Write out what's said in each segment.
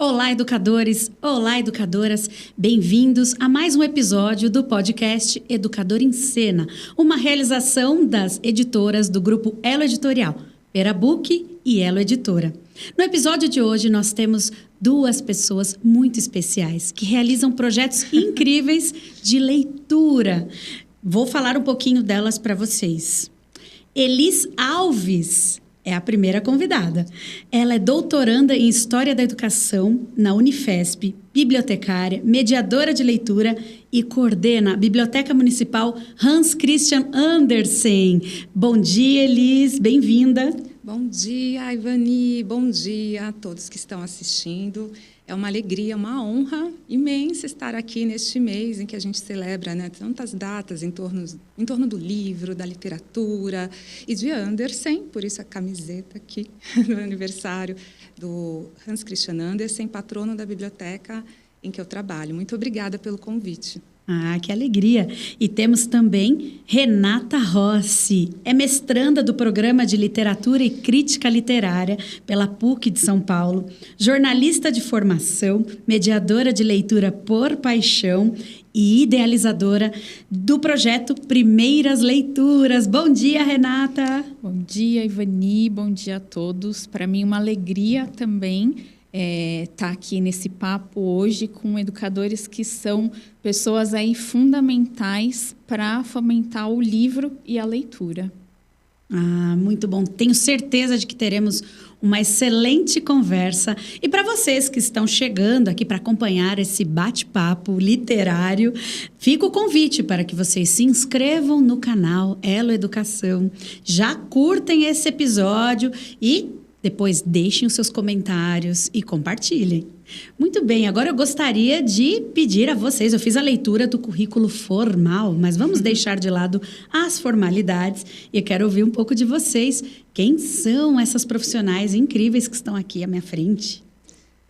Olá, educadores! Olá, educadoras! Bem-vindos a mais um episódio do podcast Educador em Cena, uma realização das editoras do grupo Elo Editorial, Perabook e Elo Editora. No episódio de hoje, nós temos duas pessoas muito especiais que realizam projetos incríveis de leitura. Vou falar um pouquinho delas para vocês. Elis Alves é a primeira convidada. Ela é doutoranda em História da Educação na Unifesp, bibliotecária, mediadora de leitura e coordena a Biblioteca Municipal Hans Christian Andersen. Bom dia, Elis. Bem-vinda. Bom dia, Ivani. Bom dia a todos que estão assistindo. É uma alegria, uma honra imensa estar aqui neste mês em que a gente celebra, né, tantas datas em torno do livro, da literatura e de Andersen, por isso a camiseta aqui do aniversário do Hans Christian Andersen, patrono da biblioteca em que eu trabalho. Muito obrigada pelo convite. Ah, que alegria! E temos também Renata Rossi, é mestranda do Programa de Literatura e Crítica Literária pela PUC de São Paulo, jornalista de formação, mediadora de leitura por paixão e idealizadora do projeto Primeiras Leituras. Bom dia, Renata! Bom dia, Ivani, bom dia a todos. Para mim, uma alegria também tá aqui nesse papo hoje com educadores que são pessoas aí fundamentais para fomentar o livro e a leitura. Ah, muito bom. Tenho certeza de que teremos uma excelente conversa. E para vocês que estão chegando aqui para acompanhar esse bate-papo literário, fica o convite para que vocês se inscrevam no canal Elo Educação, já curtem esse episódio e depois deixem os seus comentários e compartilhem. Muito bem, agora eu gostaria de pedir a vocês, eu fiz a leitura do currículo formal, mas vamos deixar de lado as formalidades e eu quero ouvir um pouco de vocês. Quem são essas profissionais incríveis que estão aqui à minha frente?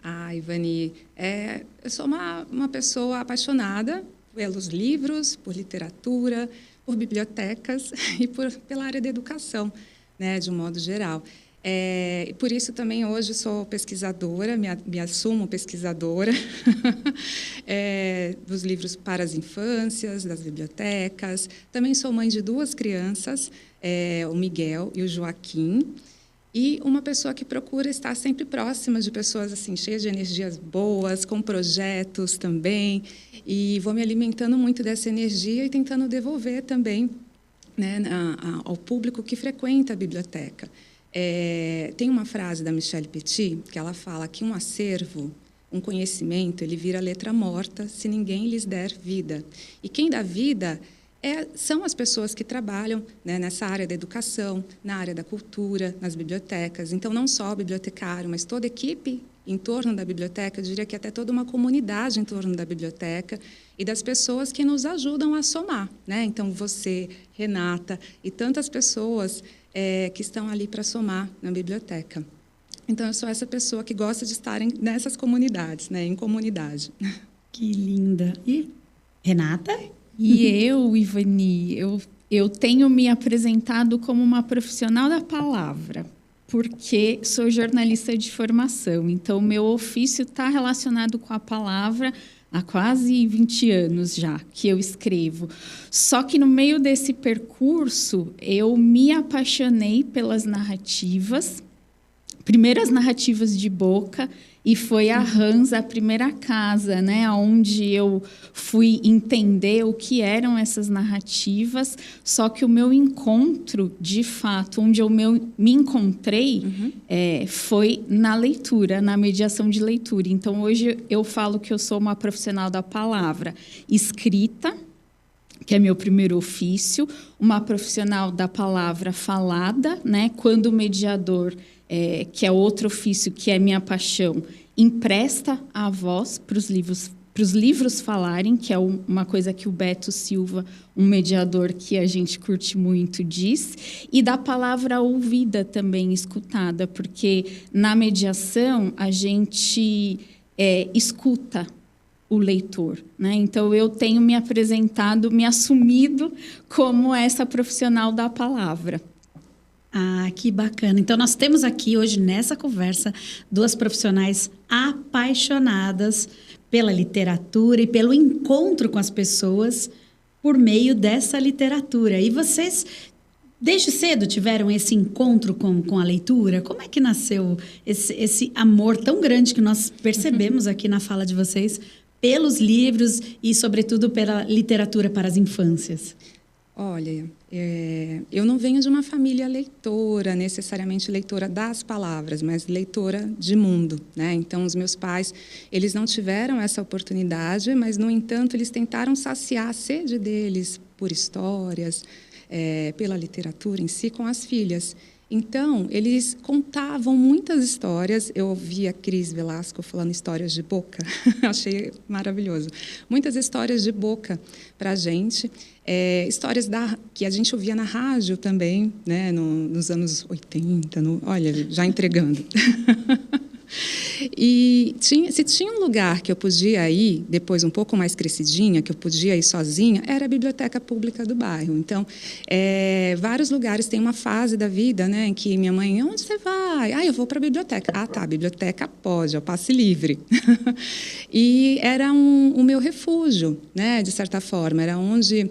Ah, Ivani, eu sou uma pessoa apaixonada pelos livros, por literatura, por bibliotecas e pela área da educação, né, de um modo geral. Por isso também hoje sou pesquisadora, me assumo pesquisadora dos livros para as infâncias, das bibliotecas. Também sou mãe de duas crianças, o Miguel e o Joaquim, e uma pessoa que procura estar sempre próxima de pessoas assim, cheias de energias boas, com projetos também, e vou me alimentando muito dessa energia e tentando devolver também, né, ao público que frequenta a biblioteca. Tem uma frase da Michelle Petit que ela fala que um acervo, um conhecimento, ele vira letra morta se ninguém lhes der vida. E quem dá vida são as pessoas que trabalham, né, nessa área da educação, na área da cultura, nas bibliotecas. Então, não só o bibliotecário, mas toda a equipe em torno da biblioteca, eu diria que até toda uma comunidade em torno da biblioteca e das pessoas que nos ajudam a somar, né? Então, você, Renata e tantas pessoas que estão ali para somar na biblioteca. Então, eu sou essa pessoa que gosta de estar nessas comunidades, né, em comunidade. Que linda! E Renata? E eu, Ivani, eu tenho me apresentado como uma profissional da palavra, porque sou jornalista de formação. Então, meu ofício está relacionado com a palavra há quase 20 anos já que eu escrevo. Só que no meio desse percurso, eu me apaixonei pelas narrativas, primeiras narrativas de boca, e foi a Hans a primeira casa, né, onde eu fui entender o que eram essas narrativas. Só que o meu encontro, de fato, onde eu me encontrei, foi na leitura, na mediação de leitura. Então, hoje eu falo que eu sou uma profissional da palavra escrita, que é meu primeiro ofício, uma profissional da palavra falada, né, quando o mediador, que é outro ofício, que é minha paixão, empresta a voz para os livros falarem, que é uma coisa que o Beto Silva, um mediador que a gente curte muito, diz, e da palavra ouvida também, escutada, porque na mediação a gente escuta o leitor, né? Então, eu tenho me apresentado, me assumido como essa profissional da palavra. Ah, que bacana. Então, nós temos aqui hoje, nessa conversa, duas profissionais apaixonadas pela literatura e pelo encontro com as pessoas por meio dessa literatura. E vocês, desde cedo, tiveram esse encontro com a leitura? Como é que nasceu esse amor tão grande que nós percebemos aqui na fala de vocês pelos livros e, sobretudo, pela literatura para as infâncias? Olha, eu não venho de uma família leitora, necessariamente leitora das palavras, mas leitora de mundo, né? Então, os meus pais, eles não tiveram essa oportunidade, mas, no entanto, eles tentaram saciar a sede deles por histórias, pela literatura em si, com as filhas. Então, eles contavam muitas histórias. Eu ouvi a Cris Velasco falando histórias de boca. Achei maravilhoso. Muitas histórias de boca para a gente. Histórias que a gente ouvia na rádio também, né, nos anos 80. Olha, já entregando. E se tinha um lugar que eu podia ir, depois um pouco mais crescidinha, que eu podia ir sozinha, era a biblioteca pública do bairro. Então, vários lugares, tem uma fase da vida, né, em que minha mãe, onde você vai? Ah, eu vou para a biblioteca. Ah, tá, a biblioteca pode, é o passe livre. E era o meu refúgio, né, de certa forma, era onde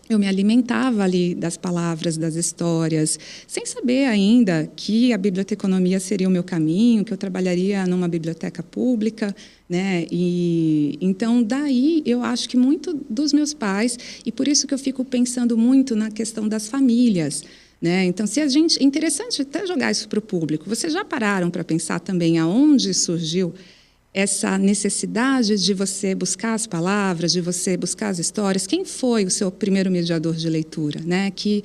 eu me alimentava ali das palavras, das histórias, sem saber ainda que a biblioteconomia seria o meu caminho, que eu trabalharia numa biblioteca pública, né? E então daí eu acho que muito dos meus pais, e por isso que eu fico pensando muito na questão das famílias, né? Então, é interessante até jogar isso para o público. Vocês já pararam para pensar também aonde surgiu essa necessidade de você buscar as palavras, de você buscar as histórias? Quem foi o seu primeiro mediador de leitura, né? Que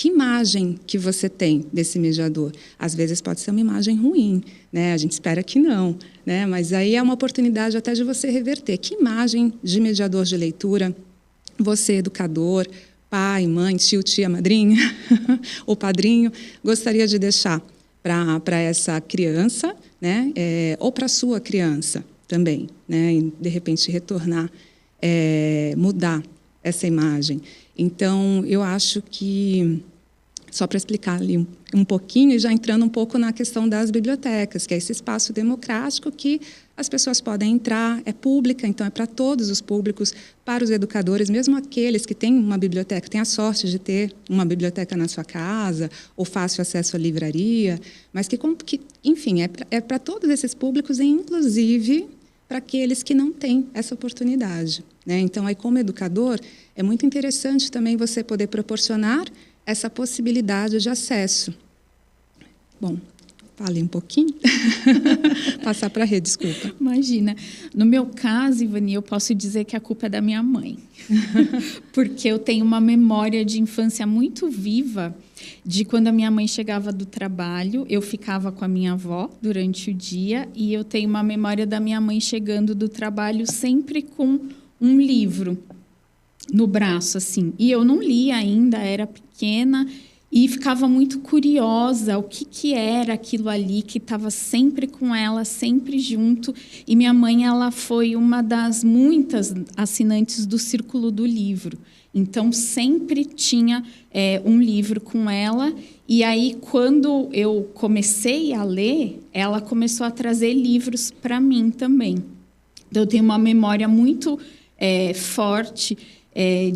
imagem que você tem desse mediador? Às vezes pode ser uma imagem ruim, né? A gente espera que não, né? Mas aí é uma oportunidade até de você reverter. Que imagem de mediador de leitura você, educador, pai, mãe, tio, tia, madrinha, ou padrinho, gostaria de deixar para essa criança, né? Ou para a sua criança também, né? E, de repente, retornar, mudar essa imagem. Então, eu acho que, só para explicar ali um pouquinho, e já entrando um pouco na questão das bibliotecas, que é esse espaço democrático que as pessoas podem entrar, é pública, então é para todos os públicos, para os educadores, mesmo aqueles que têm uma biblioteca, têm a sorte de ter uma biblioteca na sua casa, ou fácil acesso à livraria, mas que enfim, é para todos esses públicos, e inclusive para aqueles que não têm essa oportunidade, né? Então, aí, como educador, é muito interessante também você poder proporcionar essa possibilidade de acesso. Bom, falei um pouquinho. Passar para a rede, desculpa. Imagina. No meu caso, Ivani, eu posso dizer que a culpa é da minha mãe. Porque eu tenho uma memória de infância muito viva de quando a minha mãe chegava do trabalho, eu ficava com a minha avó durante o dia, e eu tenho uma memória da minha mãe chegando do trabalho sempre com um livro no braço, assim. E eu não lia ainda, era pequena, e ficava muito curiosa o que era aquilo ali que estava sempre com ela, sempre junto. E minha mãe, ela foi uma das muitas assinantes do Círculo do Livro. Então, sempre tinha um livro com ela. E aí, quando eu comecei a ler, ela começou a trazer livros para mim também. Então, eu tenho uma memória muito forte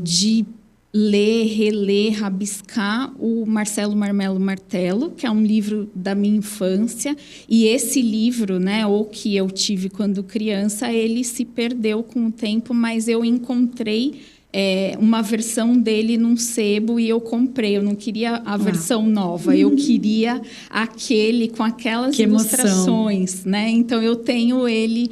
de ler, reler, rabiscar o Marcelo Marmelo Martelo, que é um livro da minha infância. E esse livro, né, ou que eu tive quando criança, ele se perdeu com o tempo, mas eu encontrei uma versão dele num sebo e eu comprei. Eu não queria a versão nova, eu queria aquele com aquelas ilustrações, né? Então, eu tenho ele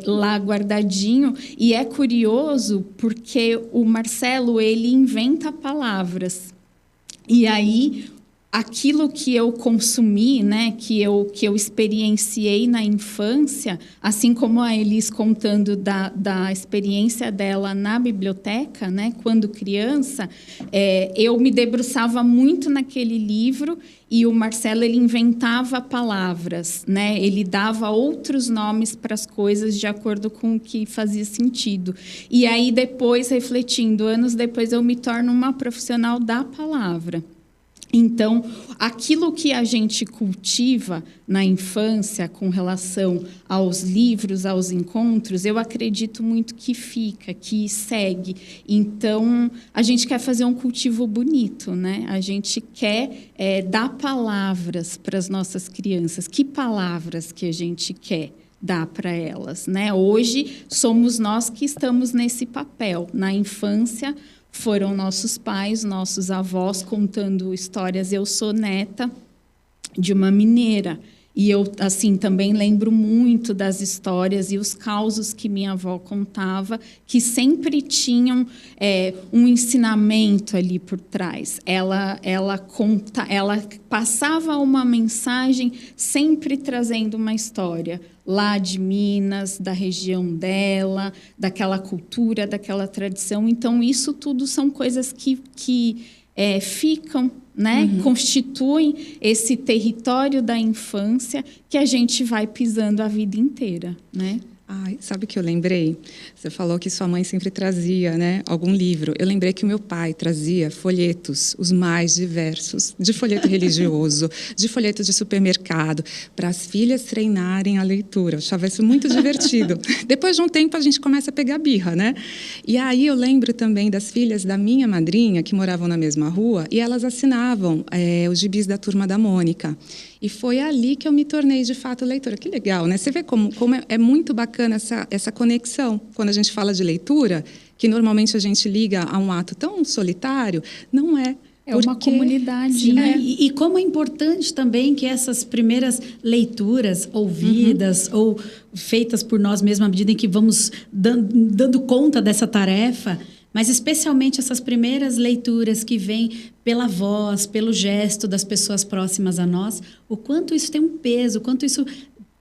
lá guardadinho. E é curioso porque o Marcelo, ele inventa palavras. E aí, aquilo que eu consumi, né, que eu experienciei na infância, assim como a Elis contando da experiência dela na biblioteca, né, quando criança, eu me debruçava muito naquele livro, e o Marcelo, ele inventava palavras, né, ele dava outros nomes para as coisas de acordo com o que fazia sentido. E aí, depois, refletindo, anos depois, eu me torno uma profissional da palavra. Então, aquilo que a gente cultiva na infância com relação aos livros, aos encontros, eu acredito muito que fica, que segue. Então, a gente quer fazer um cultivo bonito, né? A gente quer dar palavras para as nossas crianças. Que palavras que a gente quer dar para elas, né? Hoje, somos nós que estamos nesse papel. Na infância, foram nossos pais, nossos avós contando histórias. Eu sou neta de uma mineira e eu, assim, também lembro muito das histórias e os causos que minha avó contava, que sempre tinham um ensinamento ali por trás. Ela passava uma mensagem sempre trazendo uma história lá de Minas, da região dela, daquela cultura, daquela tradição. Então, isso tudo são coisas que ficam, né? Constituem esse território da infância que a gente vai pisando a vida inteira, né? Ai, sabe o que eu lembrei? Você falou que sua mãe sempre trazia, né, algum livro. Eu lembrei que o meu pai trazia folhetos, os mais diversos, de folheto religioso, de folheto de supermercado, para as filhas treinarem a leitura. Eu achava isso muito divertido. Depois de um tempo, a gente começa a pegar birra, né? E aí eu lembro também das filhas da minha madrinha, que moravam na mesma rua, e elas assinavam os gibis da Turma da Mônica. E foi ali que eu me tornei, de fato, leitora. Que legal, né? Você vê como é muito bacana essa conexão. Quando a gente fala de leitura, que normalmente a gente liga a um ato tão solitário, não é. É uma comunidade, sim, né? E como é importante também que essas primeiras leituras ouvidas ou feitas por nós mesmos, à medida em que vamos dando conta dessa tarefa, mas especialmente essas primeiras leituras que vêm pela voz, pelo gesto das pessoas próximas a nós, o quanto isso tem um peso, o quanto isso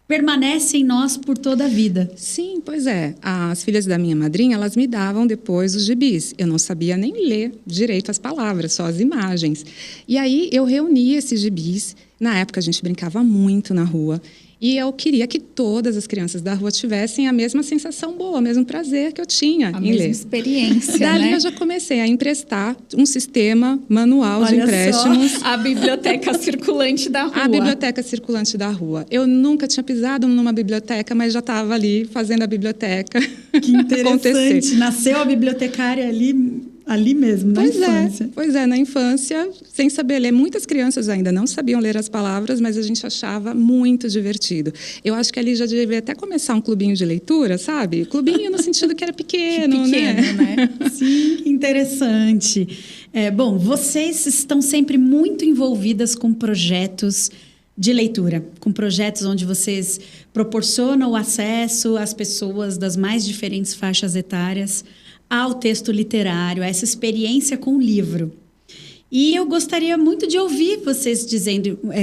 permanece em nós por toda a vida. Sim, pois é. As filhas da minha madrinha, elas me davam depois os gibis. Eu não sabia nem ler direito as palavras, só as imagens. E aí eu reunia esses gibis. Na época a gente brincava muito na rua. E eu queria que todas as crianças da rua tivessem a mesma sensação boa, o mesmo prazer que eu tinha em ler. A mesma experiência, Dali, né? Eu já comecei a emprestar um sistema manual de empréstimos. Só, a biblioteca circulante da rua. A biblioteca circulante da rua. Eu nunca tinha pisado numa biblioteca, mas já estava ali fazendo a biblioteca que interessante. acontecer. Nasceu a bibliotecária ali mesmo, na infância. Pois é, na infância, sem saber ler. Muitas crianças ainda não sabiam ler as palavras, mas a gente achava muito divertido. Eu acho que ali já devia até começar um clubinho de leitura, sabe? Clubinho no sentido que era pequeno, né? Sim, interessante. Bom, vocês estão sempre muito envolvidas com projetos de leitura, com projetos onde vocês proporcionam o acesso às pessoas das mais diferentes faixas etárias ao texto literário, a essa experiência com o livro. E eu gostaria muito de ouvir vocês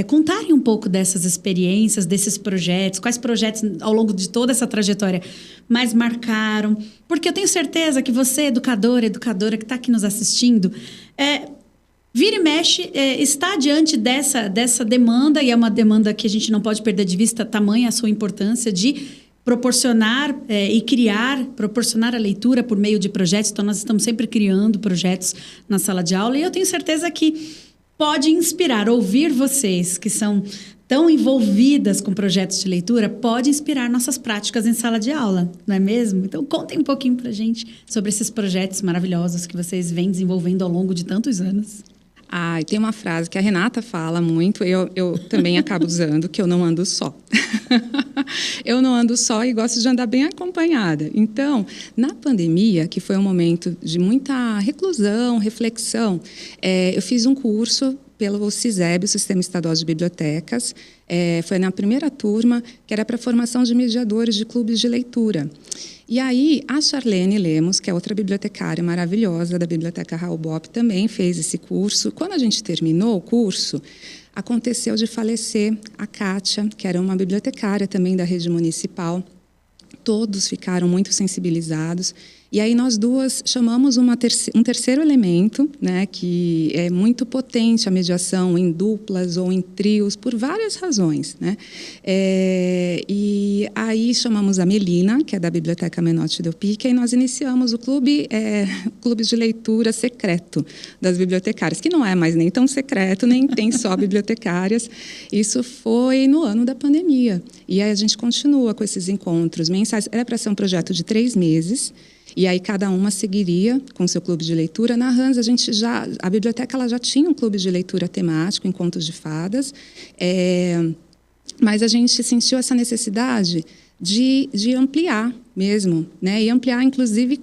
contarem um pouco dessas experiências, desses projetos, quais projetos ao longo de toda essa trajetória mais marcaram, porque eu tenho certeza que você, educadora que está aqui nos assistindo, vira e mexe, está diante dessa demanda, e é uma demanda que a gente não pode perder de vista, tamanha a sua importância de proporcionar proporcionar a leitura por meio de projetos. Então, nós estamos sempre criando projetos na sala de aula, e eu tenho certeza que pode inspirar. Ouvir vocês que são tão envolvidas com projetos de leitura pode inspirar nossas práticas em sala de aula, não é mesmo? Então, contem um pouquinho para a gente sobre esses projetos maravilhosos que vocês vêm desenvolvendo ao longo de tantos anos. E tem uma frase que a Renata fala muito, eu também acabo usando, que eu não ando só. Eu não ando só e gosto de andar bem acompanhada. Então, na pandemia, que foi um momento de muita reclusão, reflexão, eu fiz um curso pelo CISEB, o Sistema Estadual de Bibliotecas. Foi na primeira turma, que era para a formação de mediadores de clubes de leitura. E aí, a Charlene Lemos, que é outra bibliotecária maravilhosa da Biblioteca Raul Bopp, também fez esse curso. Quando a gente terminou o curso, aconteceu de falecer a Kátia, que era uma bibliotecária também da rede municipal. Todos ficaram muito sensibilizados. E aí nós duas chamamos um terceiro elemento, né, que é muito potente a mediação em duplas ou em trios, por várias razões, né? E aí chamamos a Melina, que é da Biblioteca Menotti Del Pica, e nós iniciamos o clube de leitura secreto das bibliotecárias, que não é mais nem tão secreto, nem tem só bibliotecárias. Isso foi no ano da pandemia. E aí a gente continua com esses encontros mensais. Era para ser um projeto de 3 meses. E aí cada uma seguiria com seu clube de leitura. Na Hans, a biblioteca ela já tinha um clube de leitura temático em Contos de Fadas, mas a gente sentiu essa necessidade de ampliar mesmo, né? E ampliar, inclusive,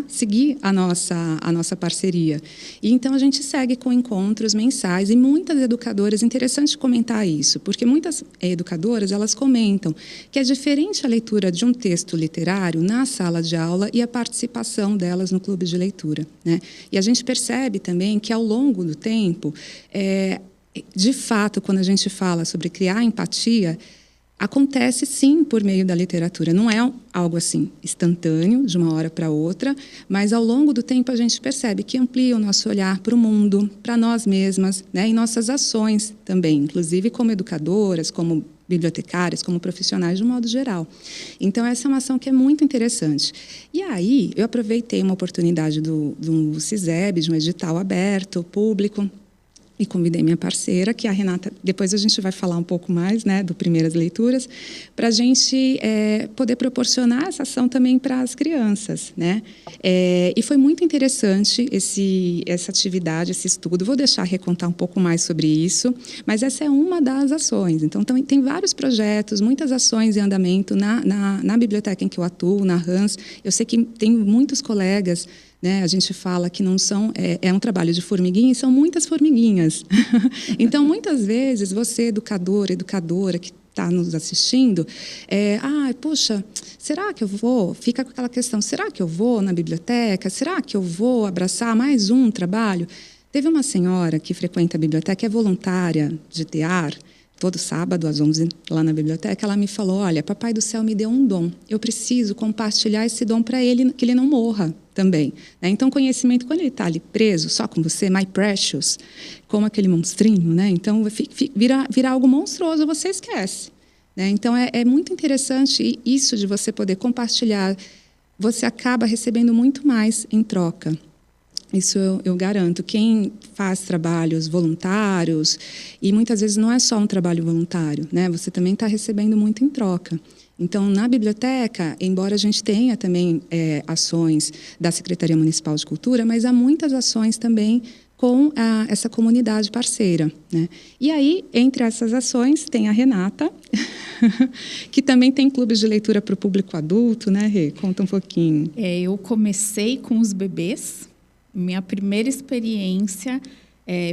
seguir a nossa parceria. E então a gente segue com encontros mensais e muitas educadoras, interessante comentar isso, porque muitas educadoras, elas comentam que é diferente a leitura de um texto literário na sala de aula e a participação delas no clube de leitura, né? E a gente percebe também que ao longo do tempo, de fato, quando a gente fala sobre criar empatia, acontece, sim, por meio da literatura. Não é algo assim instantâneo, de uma hora para outra, mas ao longo do tempo a gente percebe que amplia o nosso olhar para o mundo, para nós mesmas, né? E nossas ações também, inclusive como educadoras, como bibliotecárias, como profissionais de um modo geral. Então, essa é uma ação que é muito interessante. E aí, eu aproveitei uma oportunidade do CISEB, de um edital aberto, público, e convidei minha parceira, que é a Renata. Depois a gente vai falar um pouco mais, né, do Primeiras Leituras, para a gente poder proporcionar essa ação também para as crianças, né? E foi muito interessante essa atividade, esse estudo. Vou deixar recontar um pouco mais sobre isso, mas essa é uma das ações. Então, tem vários projetos, muitas ações em andamento na biblioteca em que eu atuo, na Hans. Eu sei que tem muitos colegas, né? A gente fala que não são um trabalho de formiguinha, e são muitas formiguinhas. Então, muitas vezes, você, educadora que está nos assistindo, poxa, será que eu vou? Fica com aquela questão, será que eu vou na biblioteca? Será que eu vou abraçar mais um trabalho? Teve uma senhora que frequenta a biblioteca, é voluntária de tear, todo sábado, às 11, lá na biblioteca, ela me falou, olha, Papai do Céu me deu um dom, eu preciso compartilhar esse dom para ele, que ele não morra também, né? Então, conhecimento, quando ele está ali preso, só com você, my precious, como aquele monstrinho, né? Então, vira algo monstruoso, você esquece, né? Então, é muito interessante isso de você poder compartilhar, você acaba recebendo muito mais em troca. Isso eu garanto. Quem faz trabalhos voluntários, e muitas vezes não é só um trabalho voluntário, né? Você também está recebendo muito em troca. Então, na biblioteca, embora a gente tenha também ações da Secretaria Municipal de Cultura, mas há muitas ações também com essa comunidade parceira, né? E aí, entre essas ações, tem a Renata, que também tem clubes de leitura para o público adulto, né, Rê? Conta um pouquinho. Eu comecei com os bebês. Minha primeira experiência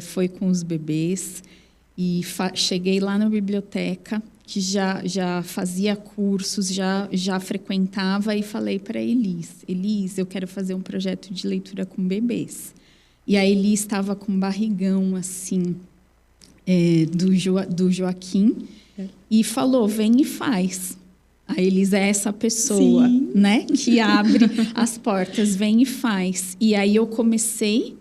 foi com os bebês e cheguei lá na biblioteca, que já fazia cursos, já frequentava, e falei para a Elis, eu quero fazer um projeto de leitura com bebês. E a Elis estava com um barrigão, assim, do Joaquim, e falou, vem e faz. A Elis é essa pessoa, né, que abre as portas, vem e faz. E aí eu comecei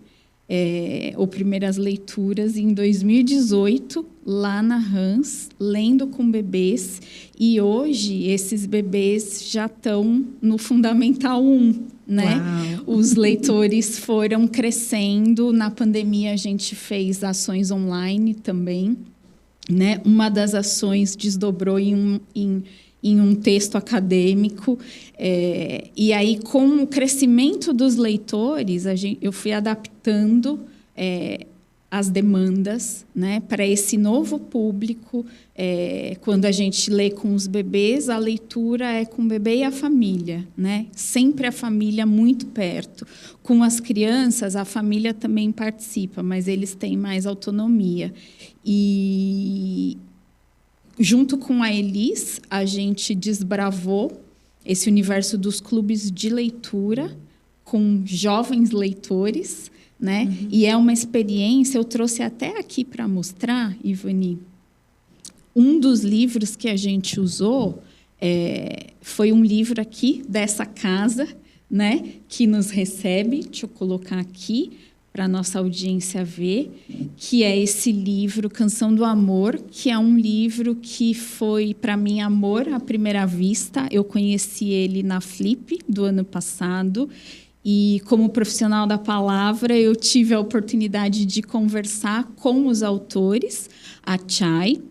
o Primeiras Leituras em 2018, lá na Hans, lendo com bebês. E hoje esses bebês já estão no Fundamental 1, né? Uau. Os leitores foram crescendo. Na pandemia a gente fez ações online também, né? Uma das ações desdobrou em um texto acadêmico, e aí, com o crescimento dos leitores, eu fui adaptando as demandas, né, para esse novo público. Quando a gente lê com os bebês, a leitura é com o bebê e a família, né? Sempre a família muito perto. Com as crianças, a família também participa, mas eles têm mais autonomia. E junto com a Elis, a gente desbravou esse universo dos clubes de leitura com jovens leitores, né? Uhum. E é uma experiência, eu trouxe até aqui para mostrar, Ivani, um dos livros que a gente usou foi um livro aqui dessa casa, né, que nos recebe. Deixa eu colocar aqui para a nossa audiência ver, que é esse livro, Canção do Amor, que é um livro que foi, para mim, amor à primeira vista. Eu conheci ele na Flip do ano passado e, como profissional da palavra, eu tive a oportunidade de conversar com os autores, a Chay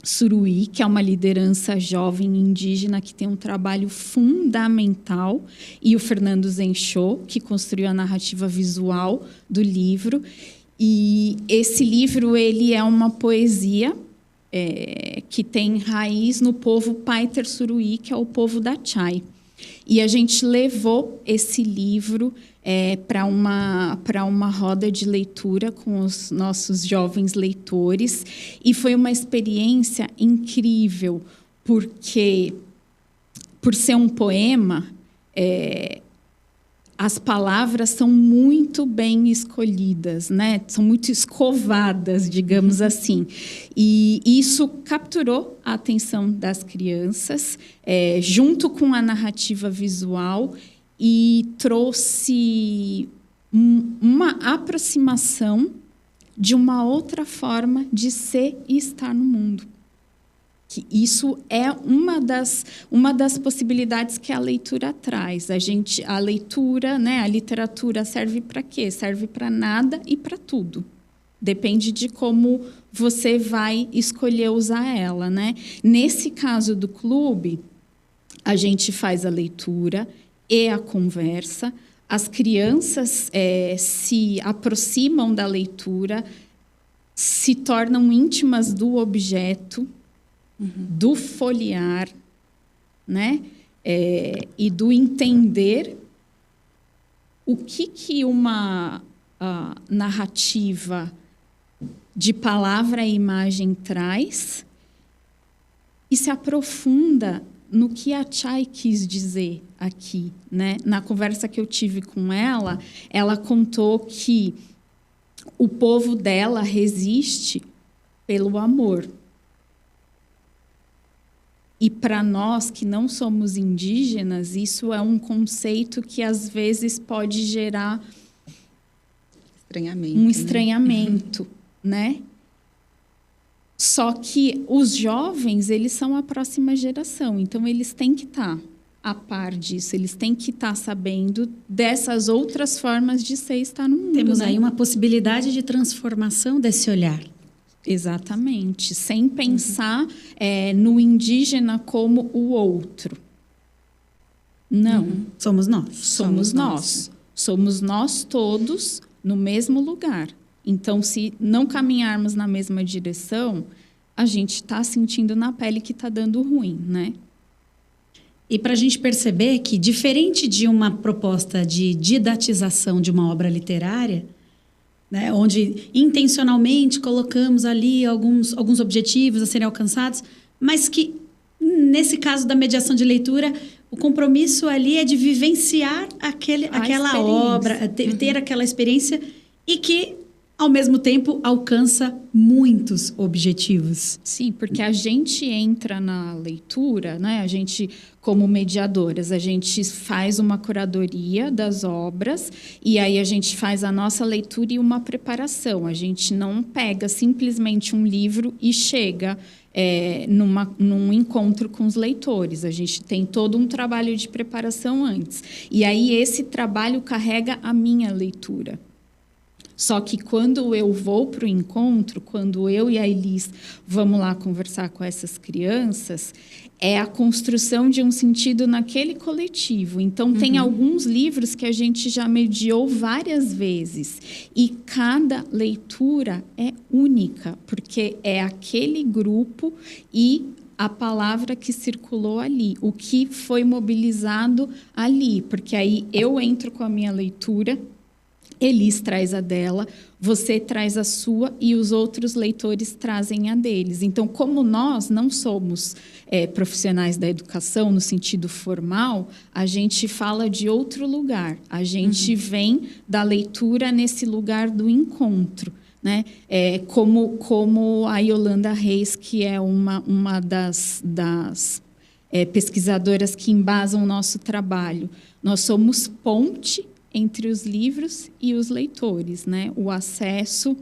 Suruí, que é uma liderança jovem indígena que tem um trabalho fundamental, e o Fernando Zenchou, que construiu a narrativa visual do livro. E esse livro ele é uma poesia que tem raiz no povo Paiter Suruí, que é o povo da Chay. E a gente levou esse livro para uma roda de leitura com os nossos jovens leitores, e foi uma experiência incrível, porque, por ser um poema, as palavras são muito bem escolhidas, né? São muito escovadas, digamos assim. E isso capturou a atenção das crianças, junto com a narrativa visual, e trouxe uma aproximação de uma outra forma de ser e estar no mundo. Que isso é uma das possibilidades que a leitura traz. A leitura, né, a literatura serve para quê? Serve para nada e para tudo. Depende de como você vai escolher usar ela, né? Nesse caso do clube, a gente faz a leitura e a conversa. As crianças se aproximam da leitura, se tornam íntimas do objeto, do folhear, né? E do entender o que uma narrativa de palavra e imagem traz, e se aprofunda no que a Chay quis dizer aqui, né? Na conversa que eu tive com ela, ela contou que o povo dela resiste pelo amor. E para nós que não somos indígenas, isso é um conceito que às vezes pode gerar um estranhamento, né? Só que os jovens, eles são a próxima geração, então eles têm que estar a par disso, eles têm que estar sabendo dessas outras formas de ser e estar no mundo. Temos, né? aí uma possibilidade de transformação desse olhar. Exatamente, sem pensar no indígena como o outro. Não. Somos nós. Somos nós. Somos nós todos no mesmo lugar. Então, se não caminharmos na mesma direção, a gente está sentindo na pele que está dando ruim, né? E para a gente perceber que, diferente de uma proposta de didatização de uma obra literária, né, onde intencionalmente colocamos ali alguns objetivos a serem alcançados, mas que, nesse caso da mediação de leitura, o compromisso ali é de vivenciar aquela obra, ter aquela experiência, e que, ao mesmo tempo, alcança muitos objetivos. Sim, porque a gente entra na leitura, né? A gente, como mediadoras, a gente faz uma curadoria das obras, e aí a gente faz a nossa leitura e uma preparação. A gente não pega simplesmente um livro e chega num encontro com os leitores. A gente tem todo um trabalho de preparação antes. E aí esse trabalho carrega a minha leitura. Só que quando eu vou para o encontro, quando eu e a Elis vamos lá conversar com essas crianças, é a construção de um sentido naquele coletivo. Então, tem alguns livros que a gente já mediou várias vezes. E cada leitura é única, porque é aquele grupo e a palavra que circulou ali, o que foi mobilizado ali. Porque aí eu entro com a minha leitura, Elis traz a dela, você traz a sua e os outros leitores trazem a deles. Então, como nós não somos profissionais da educação no sentido formal, a gente fala de outro lugar. A gente vem da leitura nesse lugar do encontro, né? Como a Yolanda Reis, que é uma das pesquisadoras que embasam o nosso trabalho. Nós somos ponte entre os livros e os leitores, né? O acesso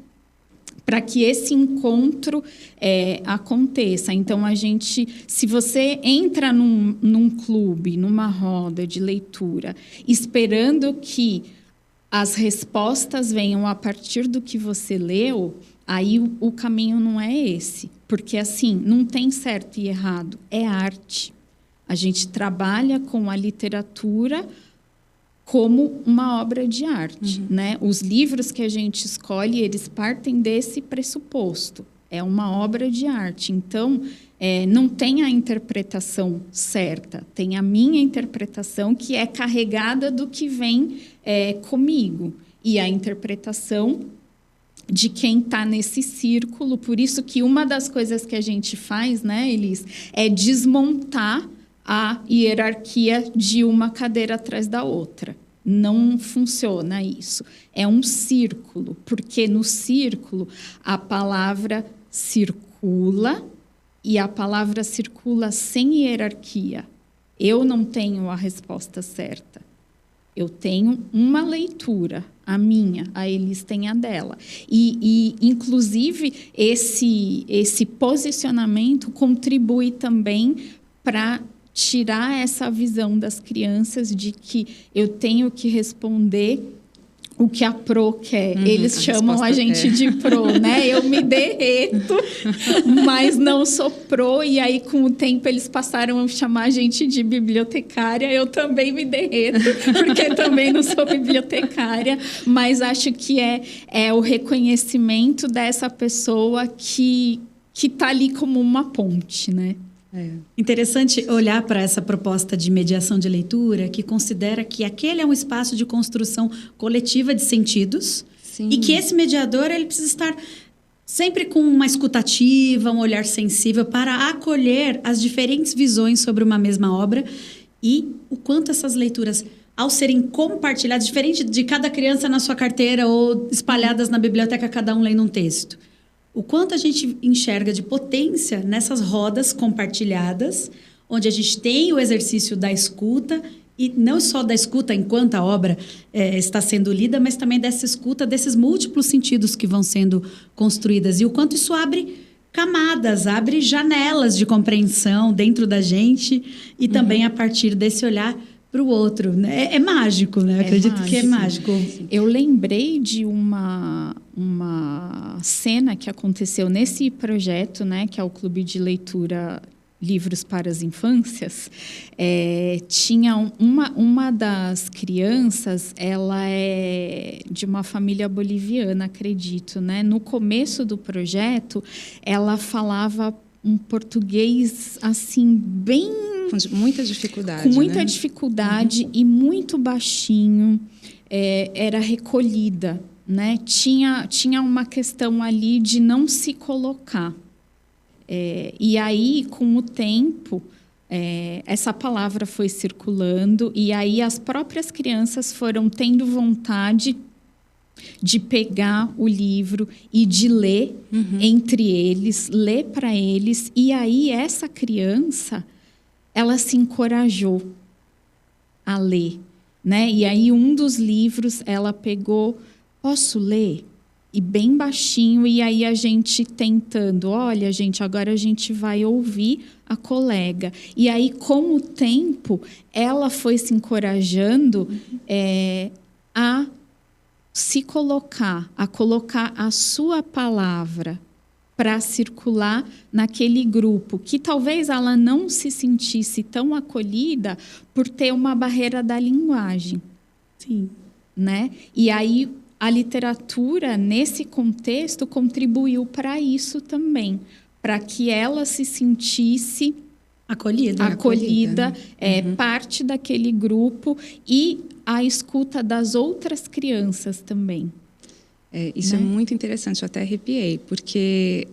para que esse encontro aconteça. Então, se você entra num clube, numa roda de leitura, esperando que as respostas venham a partir do que você leu, aí o caminho não é esse. Porque, assim, não tem certo e errado, é arte. A gente trabalha com a literatura como uma obra de arte, né? Os livros que a gente escolhe, eles partem desse pressuposto. É uma obra de arte. Então, não tem a interpretação certa. Tem a minha interpretação, que é carregada do que vem comigo. E a interpretação de quem está nesse círculo. Por isso que uma das coisas que a gente faz, né, Elis, é desmontar a hierarquia de uma cadeira atrás da outra. Não funciona isso. É um círculo, porque no círculo a palavra circula e a palavra circula sem hierarquia. Eu não tenho a resposta certa. Eu tenho uma leitura, a minha, a Elis tem a dela. E inclusive, esse posicionamento contribui também para tirar essa visão das crianças de que eu tenho que responder o que a Pro quer. Eles chamam a gente de Pro, né? Eu me derreto, mas não sou Pro. E aí, com o tempo, eles passaram a chamar a gente de bibliotecária. Eu também me derreto, porque também não sou bibliotecária. Mas acho que é o reconhecimento dessa pessoa que está ali como uma ponte, né? Interessante olhar para essa proposta de mediação de leitura, que considera que aquele é um espaço de construção coletiva de sentidos. Sim. E que esse mediador ele precisa estar sempre com uma escutativa, um olhar sensível para acolher as diferentes visões sobre uma mesma obra e o quanto essas leituras, ao serem compartilhadas, diferente de cada criança na sua carteira ou espalhadas na biblioteca, cada um lendo um texto. O quanto a gente enxerga de potência nessas rodas compartilhadas, onde a gente tem o exercício da escuta, e não só da escuta enquanto a obra está sendo lida, mas também dessa escuta, desses múltiplos sentidos que vão sendo construídas. E o quanto isso abre camadas, abre janelas de compreensão dentro da gente e também a partir desse olhar para o outro. É mágico, né? Eu acredito mágico. Que é mágico. Eu lembrei de uma cena que aconteceu nesse projeto, né, que é o Clube de Leitura Livros para as Infâncias. Tinha uma das crianças, ela é de uma família boliviana, acredito, né? No começo do projeto, ela falava um português assim bem com muita dificuldade. Com muita dificuldade e muito baixinho. Era recolhida, né? Tinha uma questão ali de não se colocar. E aí, com o tempo, essa palavra foi circulando e aí as próprias crianças foram tendo vontade de pegar o livro e de ler entre eles, ler para eles. E aí, essa criança, ela se encorajou a ler, né? E aí, um dos livros, ela pegou, posso ler? E bem baixinho, e aí a gente tentando, olha, gente, agora a gente vai ouvir a colega. E aí, com o tempo, ela foi se encorajando a se colocar, a colocar a sua palavra para circular naquele grupo, que talvez ela não se sentisse tão acolhida por ter uma barreira da linguagem. Sim. Né? E aí, a literatura, nesse contexto, contribuiu para isso também, para que ela se sentisse acolhida, parte daquele grupo e a escuta das outras crianças também. Isso é muito interessante, eu até arrepiei, porque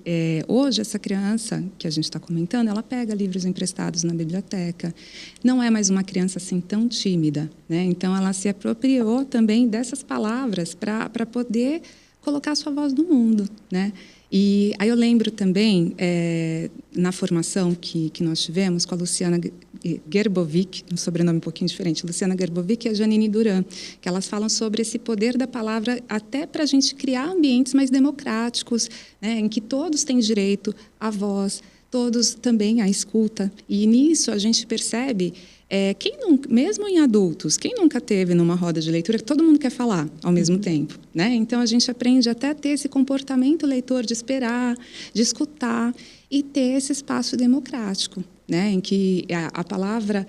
hoje essa criança que a gente está comentando, ela pega livros emprestados na biblioteca, não é mais uma criança assim tão tímida, né? Então ela se apropriou também dessas palavras para poder colocar a sua voz no mundo, né? E aí eu lembro também, na formação que nós tivemos com a Luciana Gerbovic, um sobrenome um pouquinho diferente, Luciana Gerbovic e a Janine Duran, que elas falam sobre esse poder da palavra até para a gente criar ambientes mais democráticos, né, em que todos têm direito à voz, todos também à escuta. E nisso a gente percebe, mesmo em adultos, quem nunca teve numa roda de leitura, todo mundo quer falar ao mesmo tempo, né? Então a gente aprende até a ter esse comportamento leitor de esperar, de escutar e ter esse espaço democrático, né? Em que a palavra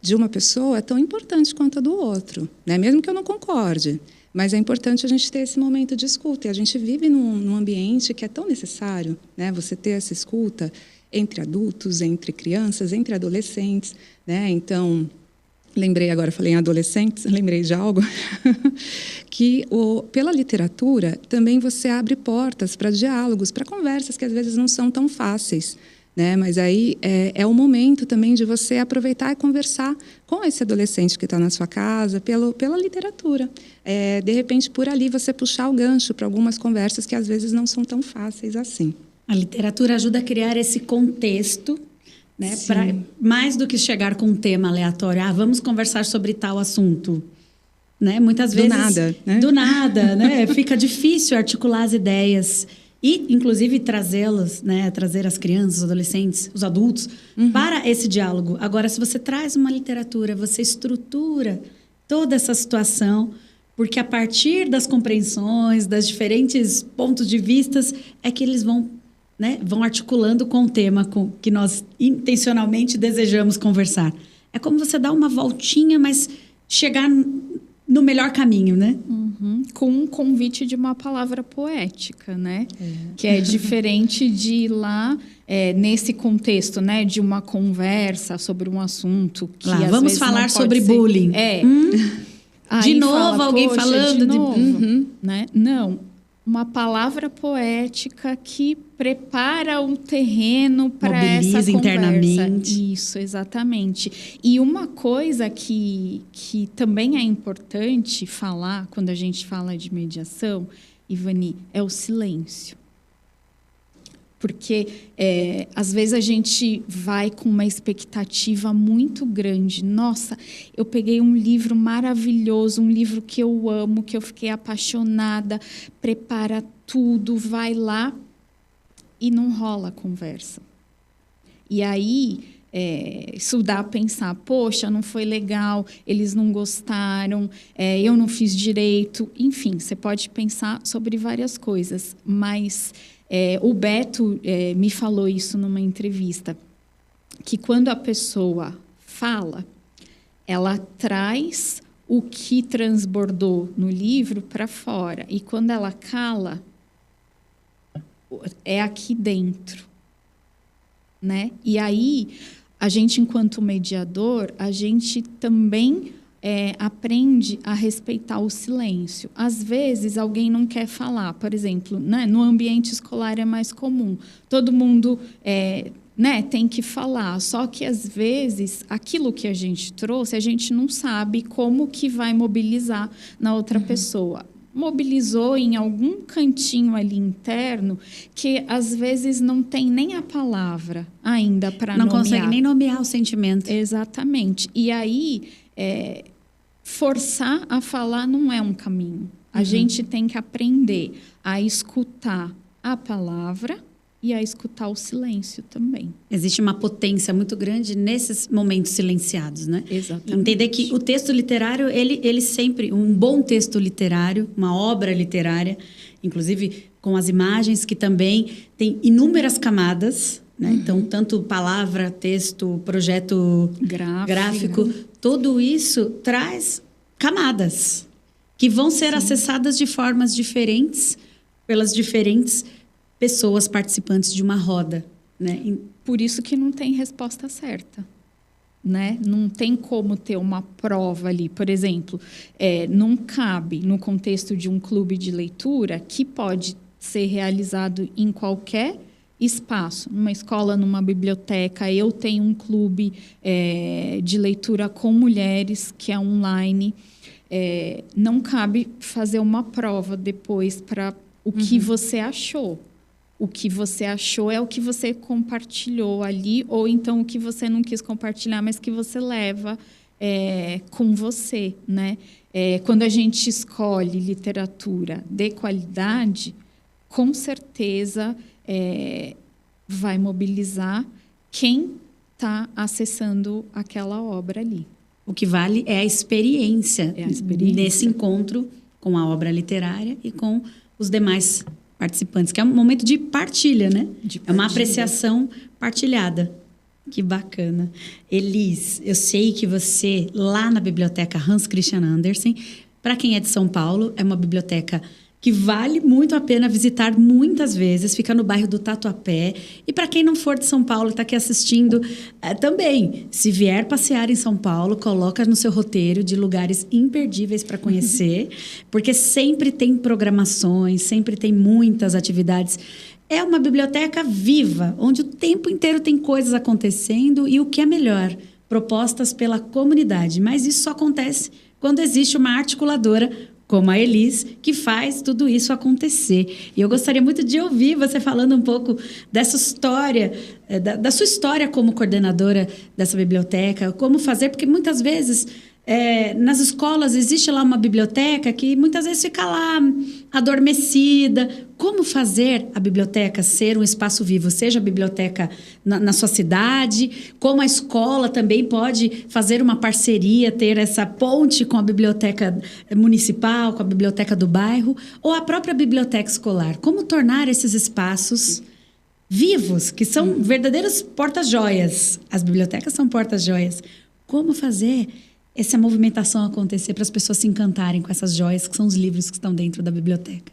de uma pessoa é tão importante quanto a do outro, né? Mesmo que eu não concorde. Mas é importante a gente ter esse momento de escuta. E a gente vive num ambiente que é tão necessário, né? Você ter essa escuta entre adultos, entre crianças, entre adolescentes, né? Então, falei em adolescentes, lembrei de algo, que pela literatura também você abre portas para diálogos, para conversas que às vezes não são tão fáceis, né? Mas aí é o momento também de você aproveitar e conversar com esse adolescente que está na sua casa, pela literatura. De repente, por ali, você puxar o gancho para algumas conversas que às vezes não são tão fáceis assim. A literatura ajuda a criar esse contexto, né? Para mais do que chegar com um tema aleatório. Vamos conversar sobre tal assunto. Né? Muitas vezes... Do nada, né? Fica difícil articular as ideias e, inclusive, trazê-las, né? Trazer as crianças, os adolescentes, os adultos, para esse diálogo. Agora, se você traz uma literatura, você estrutura toda essa situação, porque a partir das compreensões, das diferentes pontos de vistas, é que eles vão articulando com o tema que nós intencionalmente desejamos conversar. É como você dar uma voltinha, mas chegar no melhor caminho, né? Com um convite de uma palavra poética, né? Que é diferente de ir lá, nesse contexto, né? De uma conversa sobre um assunto que às vamos vezes falar não pode sobre ser... bullying. De novo, alguém falando de novo, né? Não. Uma palavra poética que prepara o terreno para essa conversa. Internamente. Isso, exatamente. E uma coisa que também é importante falar quando a gente fala de mediação, Ivani, é o silêncio. Porque, às vezes, a gente vai com uma expectativa muito grande. Nossa, eu peguei um livro maravilhoso, um livro que eu amo, que eu fiquei apaixonada, prepara tudo, vai lá e não rola a conversa. E aí, isso dá a pensar, poxa, não foi legal, eles não gostaram, eu não fiz direito. Enfim, você pode pensar sobre várias coisas, mas... o Beto me falou isso numa entrevista, que quando a pessoa fala, ela traz o que transbordou no livro para fora. E quando ela cala, é aqui dentro, né? E aí, a gente, enquanto mediador, a gente também... aprende a respeitar o silêncio. Às vezes, alguém não quer falar. Por exemplo, né, no ambiente escolar é mais comum. Todo mundo tem que falar. Só que, às vezes, aquilo que a gente trouxe, a gente não sabe como que vai mobilizar na outra pessoa. Mobilizou em algum cantinho ali interno que, às vezes, não tem nem a palavra ainda para nomear. Não consegue nem nomear o sentimento. Exatamente. E aí... forçar a falar não é um caminho. A gente tem que aprender a escutar a palavra e a escutar o silêncio também. Existe uma potência muito grande nesses momentos silenciados, né? Exatamente. Entender que o texto literário, ele sempre... Um bom texto literário, uma obra literária, inclusive com as imagens, que também tem inúmeras camadas, né? Então, tanto palavra, texto, projeto gráfico, tudo isso traz camadas que vão ser acessadas de formas diferentes pelas diferentes pessoas participantes de uma roda, né? Por isso que não tem resposta certa, né? Não tem como ter uma prova ali. Por exemplo, não cabe no contexto de um clube de leitura que pode ser realizado em qualquer espaço, numa escola, numa biblioteca. Eu tenho um clube de leitura com mulheres, que é online. Não cabe fazer uma prova depois para o que você achou. O que você achou é o que você compartilhou ali, ou então o que você não quis compartilhar, mas que você leva com você, né? Quando a gente escolhe literatura de qualidade, com certeza vai mobilizar quem está acessando aquela obra ali. O que vale é a experiência, nesse encontro com a obra literária e com os demais participantes, que é um momento de partilha, né? É uma apreciação partilhada. Que bacana. Elis, eu sei que você, lá na biblioteca Hans Christian Andersen, para quem é de São Paulo, é uma biblioteca que vale muito a pena visitar muitas vezes, fica no bairro do Tatuapé. E para quem não for de São Paulo e está aqui assistindo, também, se vier passear em São Paulo, coloca no seu roteiro de lugares imperdíveis para conhecer, porque sempre tem programações, sempre tem muitas atividades. É uma biblioteca viva, onde o tempo inteiro tem coisas acontecendo e o que é melhor, propostas pela comunidade. Mas isso só acontece quando existe uma articuladora como a Elis, que faz tudo isso acontecer. E eu gostaria muito de ouvir você falando um pouco dessa história, da sua história como coordenadora dessa biblioteca, como fazer, porque muitas vezes nas escolas existe lá uma biblioteca que muitas vezes fica lá adormecida. Como fazer a biblioteca ser um espaço vivo, seja a biblioteca na sua cidade, como a escola também pode fazer uma parceria, ter essa ponte com a biblioteca municipal, com a biblioteca do bairro, ou a própria biblioteca escolar. Como tornar esses espaços vivos, que são verdadeiros porta-joias. As bibliotecas são porta-joias. Como fazer essa movimentação acontecer para as pessoas se encantarem com essas joias que são os livros que estão dentro da biblioteca?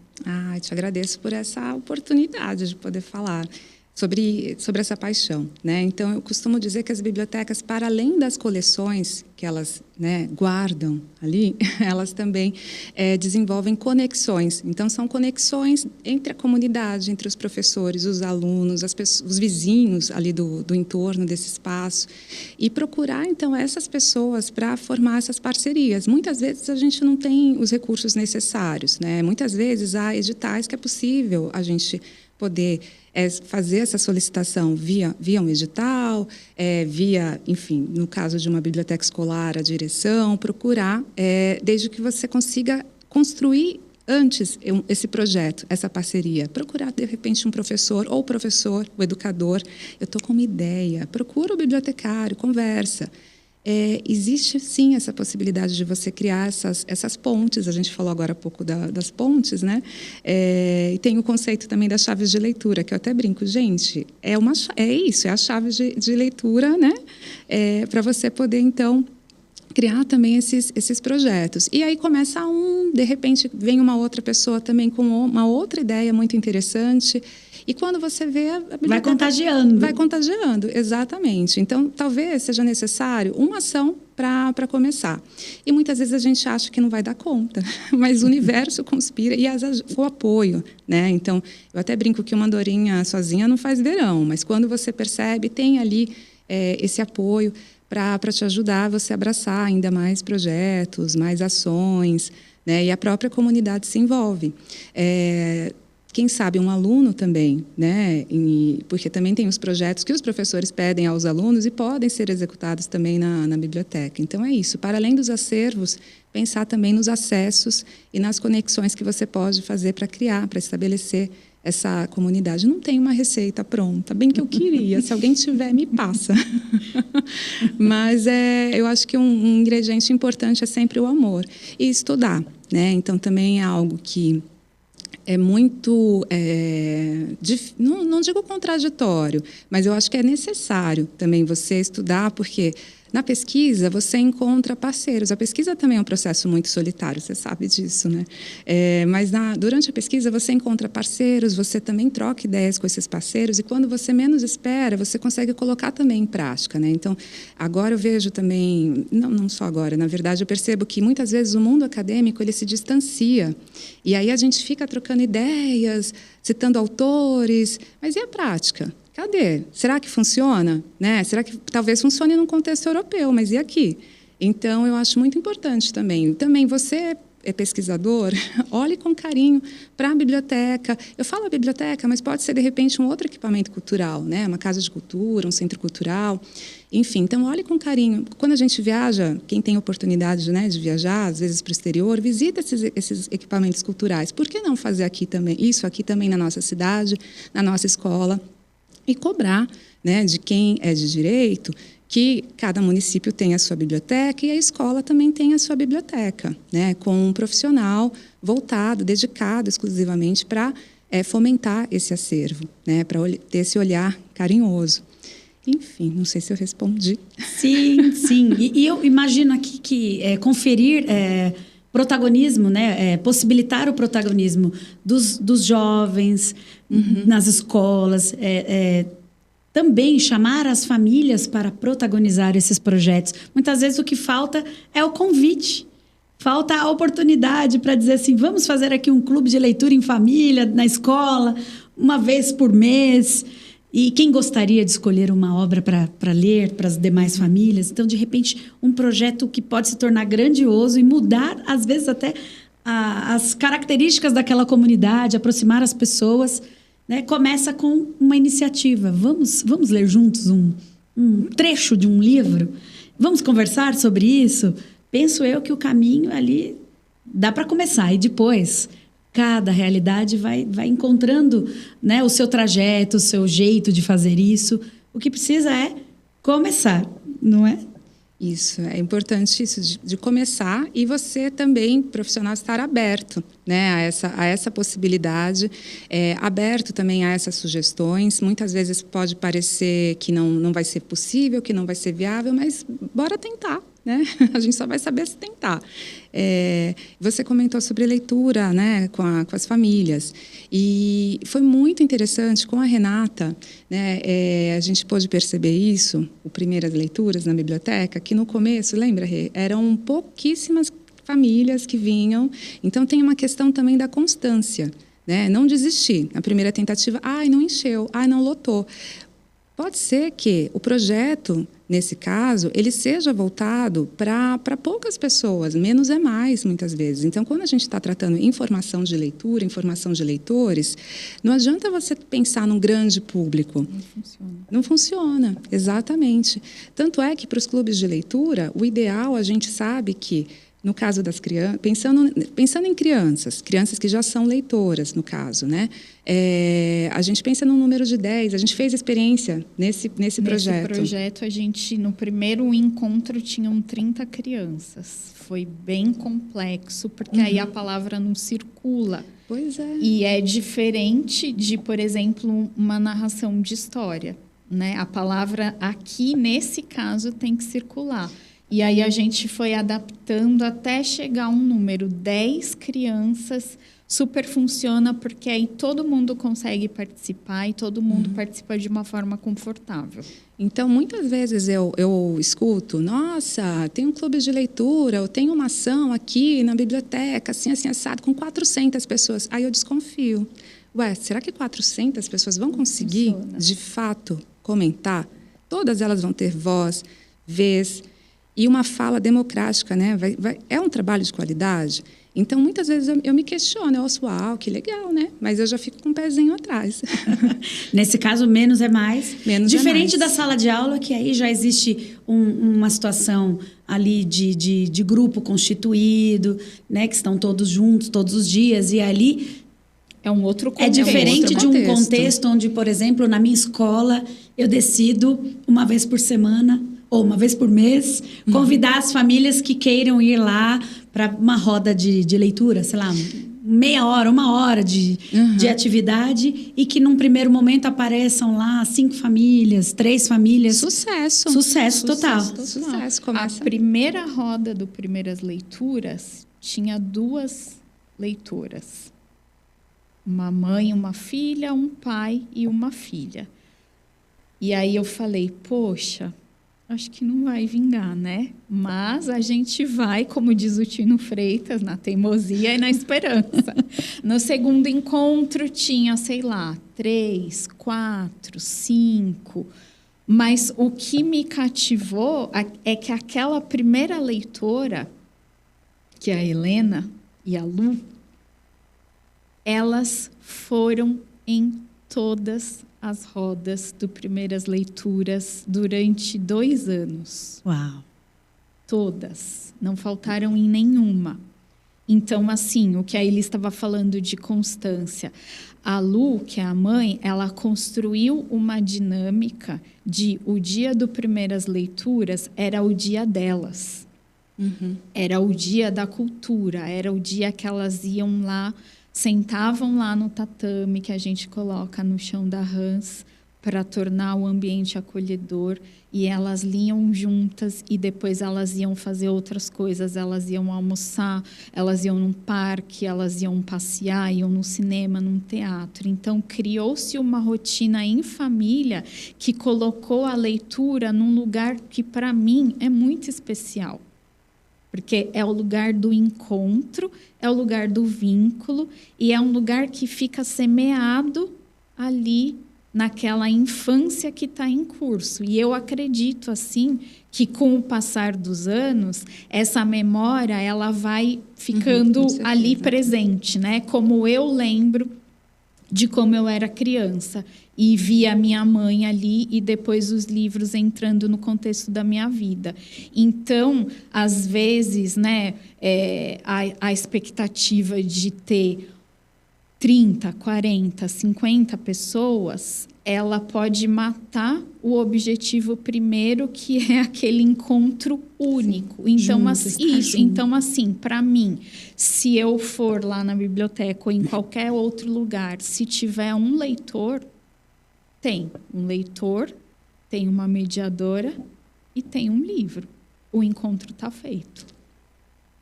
Te agradeço por essa oportunidade de poder falar sobre essa paixão, né? Então, eu costumo dizer que as bibliotecas, para além das coleções que elas, né, guardam ali, elas também desenvolvem conexões. Então, são conexões entre a comunidade, entre os professores, os alunos, os vizinhos ali do entorno desse espaço. E procurar, então, essas pessoas para formar essas parcerias. Muitas vezes a gente não tem os recursos necessários, né? Muitas vezes há editais que é possível a gente poder fazer essa solicitação via um edital, via, enfim, no caso de uma biblioteca escolar, a direção, procurar, desde que você consiga construir antes esse projeto, essa parceria. Procurar, de repente, um professor, ou o professor, o educador. Eu estou com uma ideia, procura o bibliotecário, conversa. Existe, sim, essa possibilidade de você criar essas pontes. A gente falou agora há pouco das pontes, né? E tem o conceito também das chaves de leitura, que eu até brinco. Gente, é a chave de leitura, né? Para você poder, então, criar também esses projetos. E aí começa de repente, vem uma outra pessoa também com uma outra ideia muito interessante. E quando você vê, a biblioteca vai contagiando. Vai contagiando, exatamente. Então, talvez seja necessário uma ação para começar. E muitas vezes a gente acha que não vai dar conta, mas o universo conspira e o apoio, né? Então, eu até brinco que uma andorinha sozinha não faz verão, mas quando você percebe, tem ali esse apoio para te ajudar você abraçar ainda mais projetos, mais ações, né? E a própria comunidade se envolve. Quem sabe um aluno também, né? Porque também tem os projetos que os professores pedem aos alunos e podem ser executados também na biblioteca. Então, é isso. Para além dos acervos, pensar também nos acessos e nas conexões que você pode fazer para criar, para estabelecer essa comunidade. Não tem uma receita pronta, bem que eu queria. Se alguém tiver, me passa. Mas eu acho que um ingrediente importante é sempre o amor. E estudar, né? Então, também é algo que é muito, não digo contraditório, mas eu acho que é necessário também você estudar, porque na pesquisa você encontra parceiros. A pesquisa também é um processo muito solitário, você sabe disso, né? Mas durante a pesquisa você encontra parceiros, você também troca ideias com esses parceiros e quando você menos espera, você consegue colocar também em prática, né? Então, agora eu vejo também, não só agora, na verdade eu percebo que muitas vezes o mundo acadêmico ele se distancia e aí a gente fica trocando ideias, citando autores, mas e a prática? Cadê? Será que funciona? Né? Será que talvez funcione num contexto europeu, mas e aqui? Então, eu acho muito importante também. Também você pesquisador, olhe com carinho para a biblioteca. Eu falo a biblioteca, mas pode ser, de repente, um outro equipamento cultural, né? Uma casa de cultura, um centro cultural. Enfim, então, olhe com carinho. Quando a gente viaja, quem tem oportunidade, né, de viajar, às vezes para o exterior, visita esses equipamentos culturais. Por que não fazer isso aqui também na nossa cidade, na nossa escola? E cobrar, né, de quem é de direito, que cada município tem a sua biblioteca e a escola também tem a sua biblioteca, né, com um profissional voltado, dedicado exclusivamente para fomentar esse acervo, né, para ter esse olhar carinhoso. Enfim, não sei se eu respondi. Sim, sim. E eu imagino aqui que conferir protagonismo, né, possibilitar o protagonismo dos jovens nas escolas, também chamar as famílias para protagonizar esses projetos. Muitas vezes o que falta é o convite. Falta a oportunidade para dizer assim, vamos fazer aqui um clube de leitura em família, na escola, uma vez por mês. E quem gostaria de escolher uma obra para ler para as demais famílias? Então, de repente, um projeto que pode se tornar grandioso e mudar, às vezes, até as características daquela comunidade, aproximar as pessoas, né? Começa com uma iniciativa. Vamos ler juntos um trecho de um livro? Vamos conversar sobre isso? Penso eu que o caminho ali dá para começar. E depois, cada realidade vai encontrando, né, o seu trajeto, o seu jeito de fazer isso. O que precisa é começar, não é? Isso, é importante isso de começar e você também, profissional, estar aberto, né, a essa possibilidade, aberto também a essas sugestões. Muitas vezes pode parecer que não vai ser possível, que não vai ser viável, mas bora tentar, né? A gente só vai saber se tentar. Você comentou sobre leitura, né, com as famílias. E foi muito interessante com a Renata, né, a gente pôde perceber isso, o Primeiras Leituras na biblioteca, que no começo, lembra, Rê, eram pouquíssimas famílias que vinham. Então, tem uma questão também da constância, né? Não desistir. Na primeira tentativa, não encheu, não lotou. Pode ser que o projeto, nesse caso, ele seja voltado para poucas pessoas, menos é mais, muitas vezes. Então, quando a gente está tratando informação de leitura, informação de leitores, não adianta você pensar num grande público. Não funciona. Não funciona, exatamente. Tanto é que, para os clubes de leitura, o ideal, a gente sabe que, no caso das crianças, pensando em crianças que já são leitoras, no caso, né? A gente pensa num número de 10, a gente fez experiência nesse projeto. Nesse projeto, a gente, no primeiro encontro, tinham 30 crianças. Foi bem complexo, porque aí a palavra não circula. Pois é. E é diferente de, por exemplo, uma narração de história, né? A palavra aqui, nesse caso, tem que circular. E aí a gente foi adaptando até chegar a um número. 10 crianças, super funciona, porque aí todo mundo consegue participar e todo mundo participa de uma forma confortável. Então, muitas vezes eu escuto, nossa, tem um clube de leitura, ou tem uma ação aqui na biblioteca, assim, assado, com 400 pessoas. Aí eu desconfio. Será que 400 pessoas vão conseguir, de fato, comentar? Todas elas vão ter voz, vez e uma fala democrática, né? É um trabalho de qualidade? Então, muitas vezes eu me questiono, eu ouço, que legal, né? Mas eu já fico com um pezinho atrás. Nesse caso, menos é mais. Diferente é mais. Da sala de aula, que aí já existe uma situação ali de grupo constituído, né? Que estão todos juntos, todos os dias, e ali é um outro contexto. É diferente de um contexto onde, por exemplo, na minha escola, eu decido uma vez por semana ou uma vez por mês, convidar as famílias que queiram ir lá para uma roda de leitura, sei lá, meia hora, uma hora de atividade, e que num primeiro momento apareçam lá 5 famílias, 3 famílias. Sucesso total. Sucesso. A primeira roda do Primeiras Leituras tinha 2 leitoras. Uma mãe, uma filha, um pai e uma filha. E aí eu falei, poxa, acho que não vai vingar, né? Mas a gente vai, como diz o Tino Freitas, na teimosia e na esperança. No segundo encontro tinha, sei lá, 3, 4, 5. Mas o que me cativou é que aquela primeira leitora, que é a Helena, e a Lu, elas foram em todas as rodas do Primeiras Leituras durante 2 anos. Uau! Todas. Não faltaram em nenhuma. Então, assim, o que a Eli estava falando de constância. A Lu, que é a mãe, ela construiu uma dinâmica de o dia do Primeiras Leituras era o dia delas. Era o dia da cultura, era o dia que elas iam lá, sentavam lá no tatame que a gente coloca no chão da Hans para tornar o ambiente acolhedor, e elas liam juntas e depois elas iam fazer outras coisas, elas iam almoçar, elas iam num parque, elas iam passear, iam no cinema, num teatro. Então, criou-se uma rotina em família que colocou a leitura num lugar que, para mim, é muito especial. Porque é o lugar do encontro, é o lugar do vínculo e é um lugar que fica semeado ali naquela infância que está em curso. E eu acredito, assim, que com o passar dos anos, essa memória ela vai ficando ali presente, né? Como eu lembro de como eu era criança e via a minha mãe ali e depois os livros entrando no contexto da minha vida. Então, às vezes, né, a expectativa de ter 30, 40, 50 pessoas, ela pode matar o objetivo primeiro, que é aquele encontro único. Sim, então, então, assim, para mim, se eu for lá na biblioteca ou em qualquer outro lugar, se tiver um leitor, tem uma mediadora e tem um livro. O encontro está feito.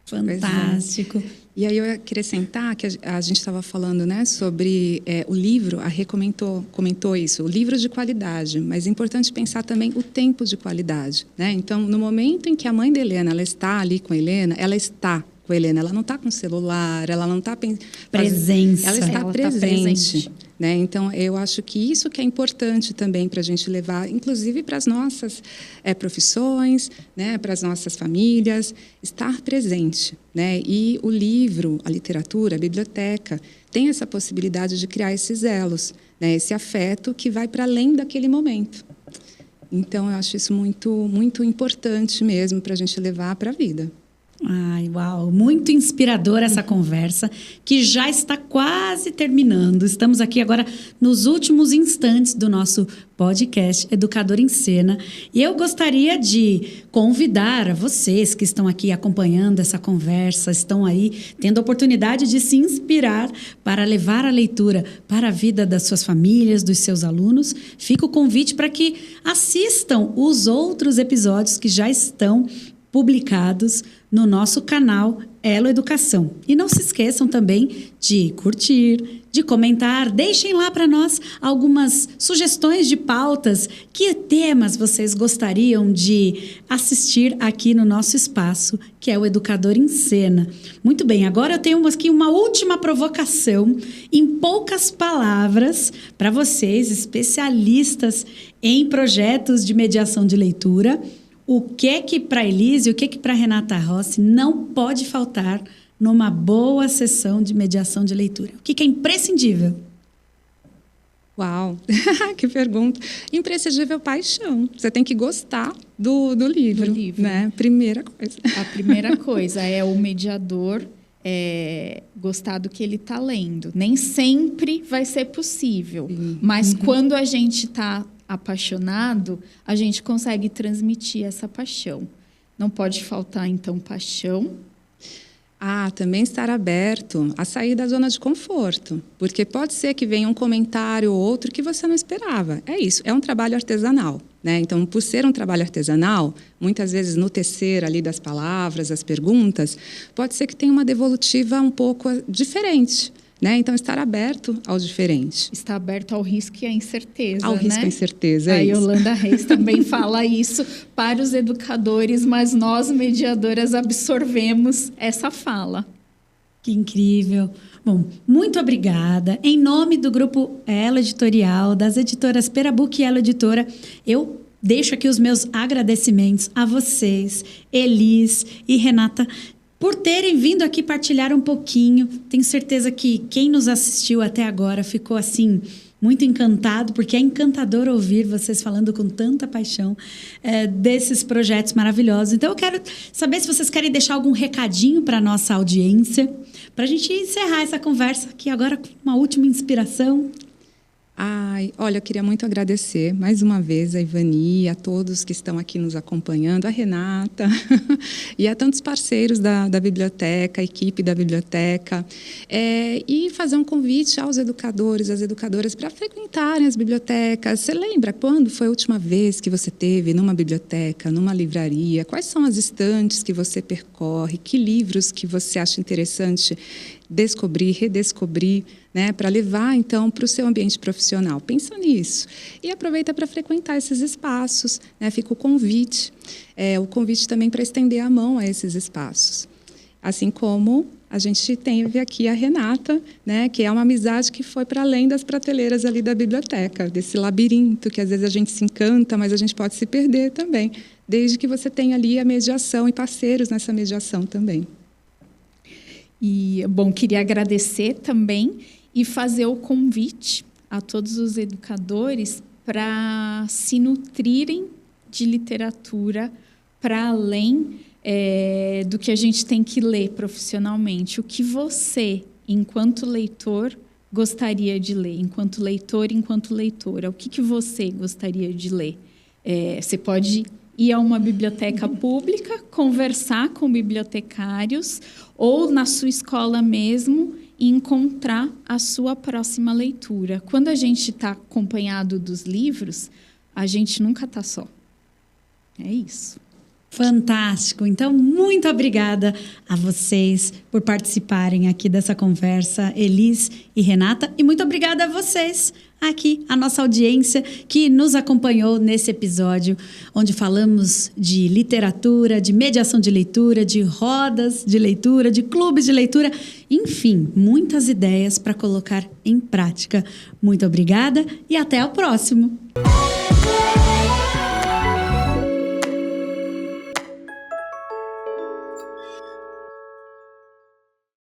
Fantástico. E aí eu ia acrescentar que a gente estava falando, né, sobre o livro, a Rê comentou isso, o livro de qualidade, mas é importante pensar também o tempo de qualidade, né? Então, no momento em que a mãe da Helena, ela está ali com a Helena, ela está com a Helena, ela não está com o celular, ela não está presença, ela está presente. Né? Então, eu acho que isso que é importante também para a gente levar, inclusive para as nossas profissões, né? Para as nossas famílias, estar presente. Né? E o livro, a literatura, a biblioteca, tem essa possibilidade de criar esses elos, né? Esse afeto que vai para além daquele momento. Então, eu acho isso muito, muito importante mesmo para a gente levar para a vida. Ai, uau, muito inspiradora essa conversa, que já está quase terminando. Estamos aqui agora nos últimos instantes do nosso podcast Educador em Cena. E eu gostaria de convidar a vocês que estão aqui acompanhando essa conversa, estão aí tendo a oportunidade de se inspirar para levar a leitura para a vida das suas famílias, dos seus alunos. Fica o convite para que assistam os outros episódios que já estão publicados no nosso canal Elo Educação. E não se esqueçam também de curtir, de comentar, deixem lá para nós algumas sugestões de pautas, que temas vocês gostariam de assistir aqui no nosso espaço, que é o Educador em Cena. Muito bem, agora eu tenho aqui uma última provocação, em poucas palavras, para vocês, especialistas em projetos de mediação de leitura. O que para a Elise e o que para a Renata Rossi não pode faltar numa boa sessão de mediação de leitura? O que é imprescindível? Uau, que pergunta. Imprescindível paixão. Você tem que gostar do livro, né? Primeira coisa. A primeira coisa é o mediador gostar do que ele está lendo. Nem sempre vai ser possível, mas quando a gente está apaixonado, a gente consegue transmitir essa paixão. Não pode faltar, então, paixão. Também estar aberto a sair da zona de conforto, porque pode ser que venha um comentário ou outro que você não esperava. É isso, é um trabalho artesanal, né? Então, por ser um trabalho artesanal, muitas vezes no tecer ali das palavras, das perguntas, pode ser que tenha uma devolutiva um pouco diferente. Né? Então, estar aberto ao diferente. Estar aberto ao risco e à incerteza. Ao risco e à incerteza, A Yolanda Reis também fala isso para os educadores, mas nós, mediadoras, absorvemos essa fala. Que incrível. Bom, muito obrigada. Em nome do Grupo Elo Editorial, das editoras Perabook e Elo Editora, eu deixo aqui os meus agradecimentos a vocês, Elis e Renata, por terem vindo aqui partilhar um pouquinho. Tenho certeza que quem nos assistiu até agora ficou assim muito encantado, porque é encantador ouvir vocês falando com tanta paixão desses projetos maravilhosos. Então, eu quero saber se vocês querem deixar algum recadinho para a nossa audiência, para a gente encerrar essa conversa aqui agora com uma última inspiração. Olha, eu queria muito agradecer mais uma vez a Ivani, a todos que estão aqui nos acompanhando, a Renata e a tantos parceiros da biblioteca, a equipe da biblioteca, e fazer um convite aos educadores, às educadoras para frequentarem as bibliotecas. Você lembra quando foi a última vez que você esteve numa biblioteca, numa livraria? Quais são as estantes que você percorre? Que livros que você acha interessante descobrir, redescobrir, né, para levar, então, para o seu ambiente profissional? Pensa nisso. E aproveita para frequentar esses espaços, né? Fica o convite também para estender a mão a esses espaços. Assim como a gente teve aqui a Renata, né, que é uma amizade que foi para além das prateleiras ali da biblioteca, desse labirinto que às vezes a gente se encanta, mas a gente pode se perder também, desde que você tenha ali a mediação e parceiros nessa mediação também. E, bom, queria agradecer também e fazer o convite a todos os educadores para se nutrirem de literatura para além do que a gente tem que ler profissionalmente. O que você, enquanto leitor, gostaria de ler? Enquanto leitor, enquanto leitora, o que você gostaria de ler? Você pode ir a uma biblioteca pública, conversar com bibliotecários ou na sua escola mesmo e encontrar a sua próxima leitura. Quando a gente está acompanhado dos livros, a gente nunca está só. É isso. Fantástico. Então, muito obrigada a vocês por participarem aqui dessa conversa, Elis e Renata. E muito obrigada a vocês aqui, a nossa audiência que nos acompanhou nesse episódio, onde falamos de literatura, de mediação de leitura, de rodas de leitura, de clubes de leitura, enfim, muitas ideias para colocar em prática. Muito obrigada e até o próximo.